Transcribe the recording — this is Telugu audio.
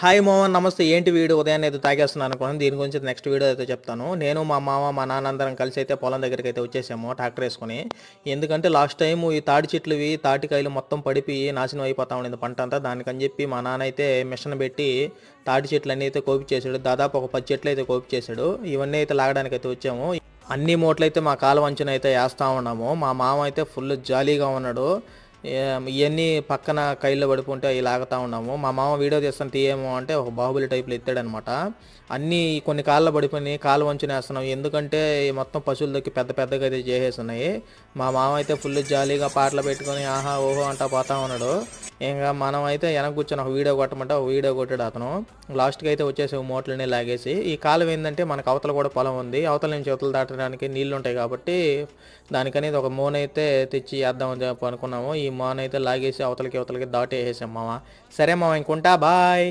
హాయ్ మోహన్ నమస్తే. ఏంటి వీడు ఉదయాన్నే ఏదో తాగేస్తున్నాను అనుకున్నాను. దీని గురించి నెక్స్ట్ వీడియో అయితే చెప్తాను. నేను మా మామ మా నాన్న అందరం కలిసి అయితే పొలం దగ్గరికి అయితే వచ్చేసాము ట్రాక్టర్ వేసుకొని. ఎందుకంటే లాస్ట్ టైం ఈ తాటి చెట్లువి తాటికాయలు మొత్తం పడిపోయి నాశనం అయిపోతా ఉండింది పంట అంతా. దానికని చెప్పి మా నాన్న అయితే మిషన్ పెట్టి తాటి చెట్లు అన్నీ అయితే కోపిచ్చేసాడు. దాదాపు ఒక 10 చెట్లు అయితే కోపిచ్చేసాడు. ఇవన్నీ అయితే లాగడానికి అయితే వచ్చాము. అన్ని మూటలు అయితే మా కాలువ అంచున అయితే వేస్తా ఉన్నాము. మా మామ అయితే ఫుల్ జాలీగా ఉన్నాడు. ఇవన్నీ పక్కన కైల్లో పడిపోంటే అవి లాగుతా ఉన్నాము. మా మామ వీడియో తీస్తాను తీయేమో అంటే ఒక బాహుబలి టైప్లో ఎత్తాడనమాట. అన్నీ కొన్ని కాళ్ళ పడిపోయి కాలు వంచుని వేస్తున్నాం. ఎందుకంటే ఈ మొత్తం పశువుల దొక్కి పెద్ద పెద్దగా అయితే చేసేస్తున్నాయి. మా మామ అయితే ఫుల్ జాలీగా పాటలు పెట్టుకొని ఆహా ఓహో అంటా పోతా ఉన్నాడు. ఇంకా మనం అయితే వెనక కూర్చొని ఒక వీడియో కొట్టమంటే ఒక వీడియో కొట్టాడు అతను. లాస్ట్కి అయితే వచ్చేసి మూటలని లాగేసి ఈ కాలం ఏంటంటే మనకు అవతల కూడా పొలం ఉంది. అవతల నుంచి అవతలు దాటడానికి నీళ్లు ఉంటాయి కాబట్టి దానికనేది ఒక మోన్ అయితే తెచ్చి వేద్దామని చెప్పి అనుకున్నాము. ఈ మోన్ అయితే లాగేసి అవతలకి దాటేసాం మామ. సరే మామ ఇంకుంటా బాయ్.